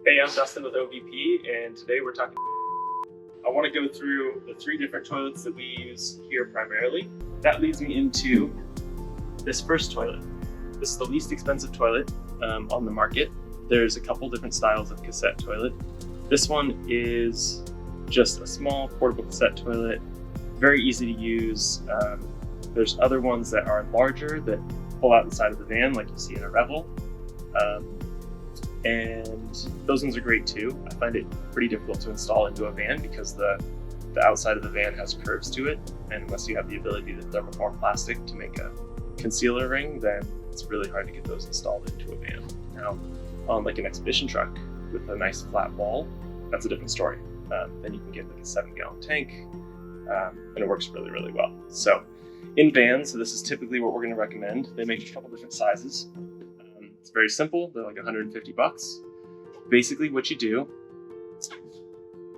Hey, I'm Dustin with OVP, and today we're talking. I want to go through the 3 different toilets that we use here primarily. That leads me into this first toilet. This is the least expensive toilet on the market. There's a couple different styles of cassette toilet. This one is just a small portable cassette toilet, very easy to use. There's other ones that are larger that pull out the side of the van, like you see in a Revel. And those ones are great too. I find it pretty difficult to install into a van because the outside of the van has curves to it, and unless you have the ability to thermoform plastic to make a concealer ring, then it's really hard to get those installed into a van. Now, on like an expedition truck with a nice flat wall, that's a different story. Then you can get like a 7-gallon tank, and it works really, really well. So in vans, this is typically what we're going to recommend. They make a couple different sizes. It's very simple. They're like $150. Basically what you do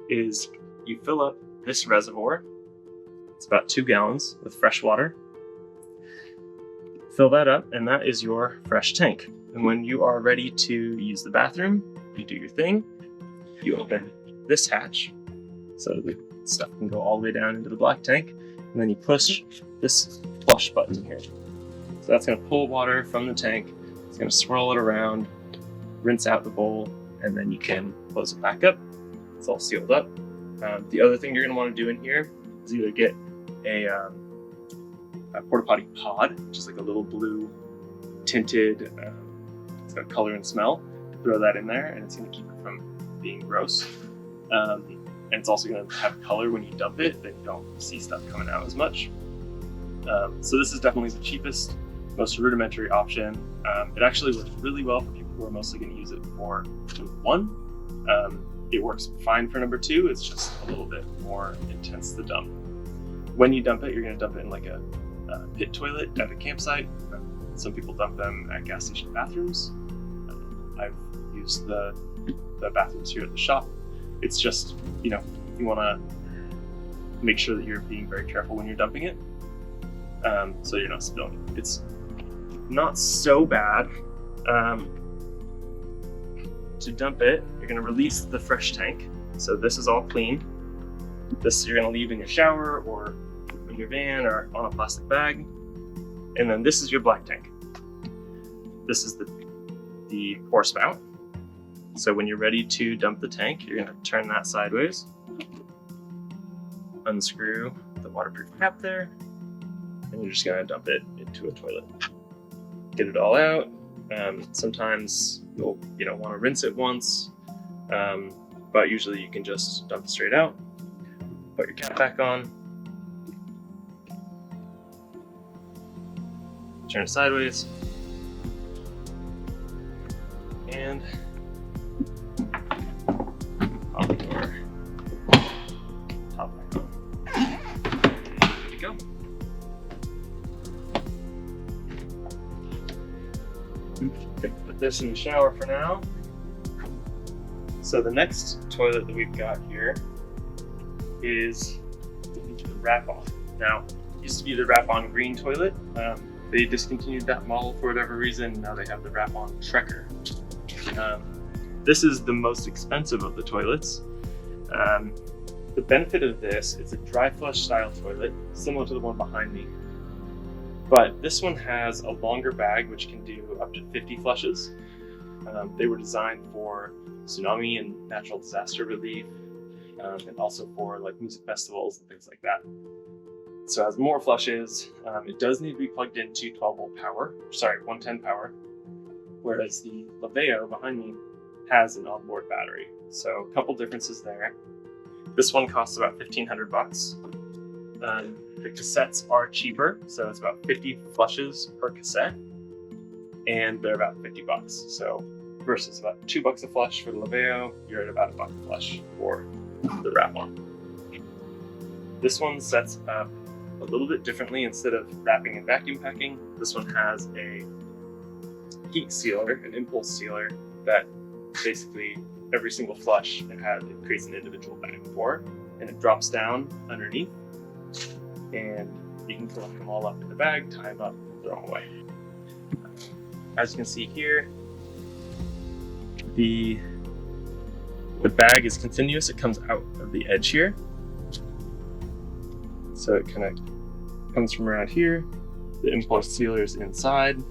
is you fill up this reservoir. It's about 2 gallons with fresh water. Fill that up, and that is your fresh tank. And when you are ready to use the bathroom, you do your thing. You open this hatch so the stuff can go all the way down into the black tank, and then you push this flush button here. So that's going to pull water from the tank. It's going to swirl it around, rinse out the bowl, and then you can close it back up. It's all sealed up. The other thing you're going to want to do in here is either get a porta potty pod, which is like a little blue tinted, it's got color and smell. Throw that in there, and it's going to keep it from being gross. And it's also going to have color when you dump it, then you don't see stuff coming out as much. So this is definitely the cheapest, most rudimentary option. It actually works really well for people who are mostly going to use it for number 1. It works fine for number 2. It's just a little bit more intense to dump. When you dump it, you're going to dump it in like a pit toilet at a campsite. Some people dump them at gas station bathrooms. I've used the bathrooms here at the shop. It's just, you want to make sure that you're being very careful when you're dumping it, so you're not spilling. It's not so bad. To dump it, you're going to release the fresh tank. So this is all clean. This you're going to leave in your shower or in your van or on a plastic bag. And then this is your black tank. This is the pour spout. So when you're ready to dump the tank, you're going to turn that sideways, unscrew the waterproof cap there, and you're just going to dump it into a toilet. Get it all out. Sometimes you'll want to rinse it once, but usually you can just dump it straight out. Put your cap back on, turn it sideways, and pop your top back on. There you go. Put this in the shower for now. So the next toilet that we've got here is the WrapOn. Now, it used to be the WrapOn green toilet. They discontinued that model for whatever reason. Now they have the WrapOn Tracker. This is the most expensive of the toilets. The benefit of this, it's a dry flush style toilet, similar to the one behind me. But this one has a longer bag, which can do up to 50 flushes. They were designed for tsunami and natural disaster relief, and also for like music festivals and things like that. So it has more flushes. It does need to be plugged into 110 power, whereas the Laveo behind me has an onboard battery. So a couple differences there. This one costs about $1,500. The cassettes are cheaper, so it's about 50 flushes per cassette, and they're about $50. So versus about $2 a flush for the Laveo, you're at about $1 a flush for the WrapOn. This one sets up a little bit differently. Instead of wrapping and vacuum packing, this one has a heat sealer, an impulse sealer, that basically every single flush it creates an individual bag for, and it drops down underneath, and you can collect them all up in the bag, tie them up, and throw them away. As you can see here, the The bag is continuous, it comes out of the edge here. So it kind of comes from around here. The impulse sealer is inside.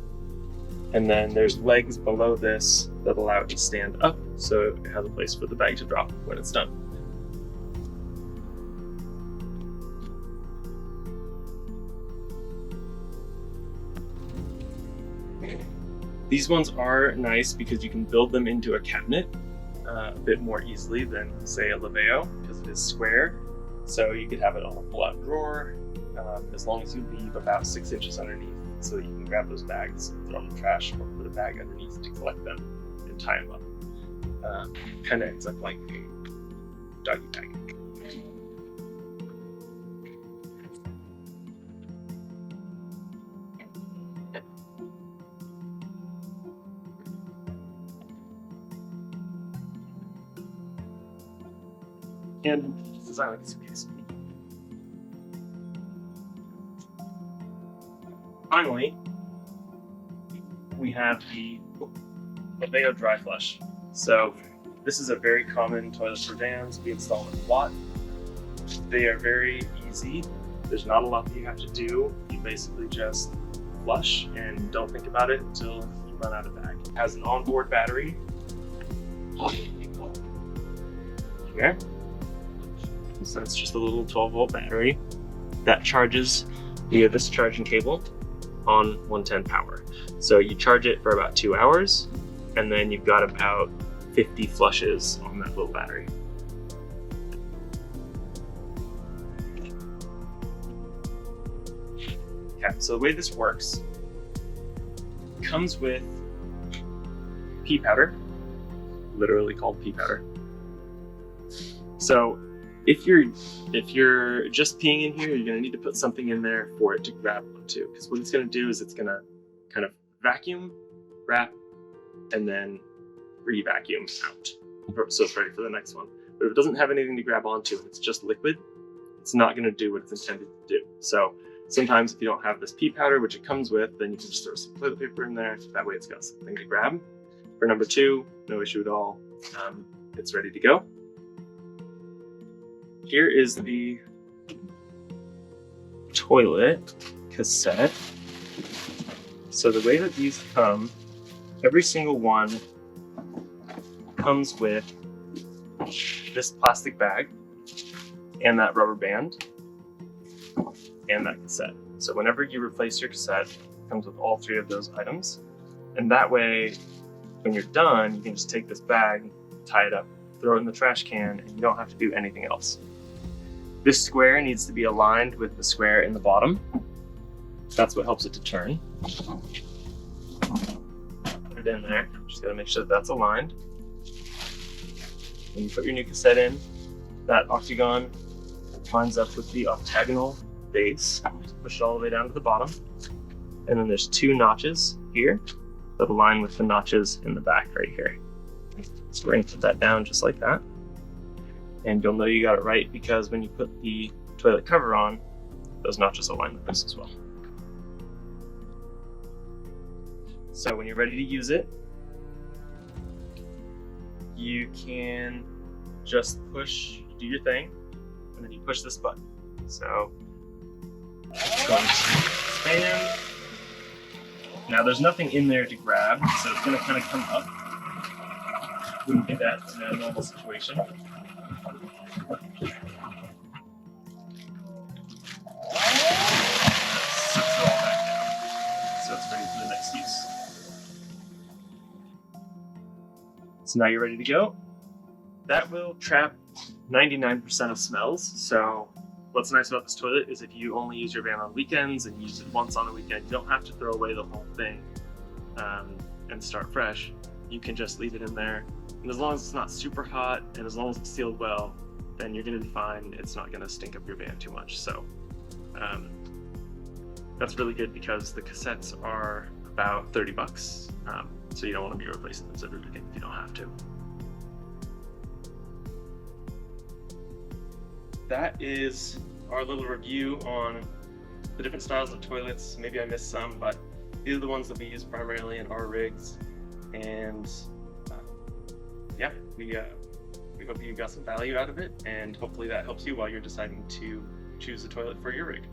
And then there's legs below this that allow it to stand up, so it has a place for the bag to drop when it's done. These ones are nice because you can build them into a cabinet a bit more easily than, say, a Laveo, because it is square. So you could have it on a pull-out drawer, as long as you leave about 6 inches underneath so that you can grab those bags, throw them in the trash, or put a bag underneath to collect them and tie them up. Kind of ends up like a doggy bag. And it's designed like a suitcase. Finally, we have the Mateo Dry Flush. So this is a very common toilet for vans. We install them a lot. They are very easy. There's not a lot that you have to do. You basically just flush and don't think about it until you run out of bag. It has an onboard battery here. So it's just a little 12-volt battery that charges via this charging cable on 110 power. So you charge it for about 2 hours, and then you've got about 50 flushes on that little battery. Okay, so the way this works, it comes with pea powder, literally called pea powder. So if you're just peeing in here, you're gonna need to put something in there for it to grab onto, because what it's gonna do is it's gonna kind of vacuum, wrap, and then re-vacuum out. So it's ready for the next one. But if it doesn't have anything to grab onto and it's just liquid, it's not gonna do what it's intended to do. So sometimes if you don't have this pea powder, which it comes with, then you can just throw some toilet paper in there. That way it's got something to grab. For number 2, no issue at all. It's ready to go. Here is the toilet cassette. So the way that these come, every single one comes with this plastic bag and that rubber band and that cassette. So whenever you replace your cassette, it comes with all 3 of those items. And that way, when you're done, you can just take this bag, tie it up, throw it in the trash can, and you don't have to do anything else. This square needs to be aligned with the square in the bottom. That's what helps it to turn. Put it in there. Just gotta make sure that that's aligned. When you put your new cassette in, that octagon lines up with the octagonal base. Just push it all the way down to the bottom. And then there's 2 notches here that align with the notches in the back right here. So we're gonna put that down just like that. And you'll know you got it right because when you put the toilet cover on, those notches align with this as well. So when you're ready to use it, you can just do your thing, and then you push this button. So it's going to expand. Now there's nothing in there to grab, so it's going to kind of come up. Wouldn't do that in a normal situation. So now you're ready to go. That will trap 99% of smells. So what's nice about this toilet is if you only use your van on weekends and use it once on a weekend, you don't have to throw away the whole thing and start fresh. You can just leave it in there. And as long as it's not super hot and as long as it's sealed well, then you're gonna be fine. It's not gonna stink up your van too much. So that's really good because the cassettes are about 30 bucks. So you don't want to be replacing them every weekend if you don't have to. That is our little review on the different styles of toilets. Maybe I missed some, but these are the ones that we use primarily in our rigs. And yeah, we We hope you got some value out of it, and hopefully that helps you while you're deciding to choose a toilet for your rig.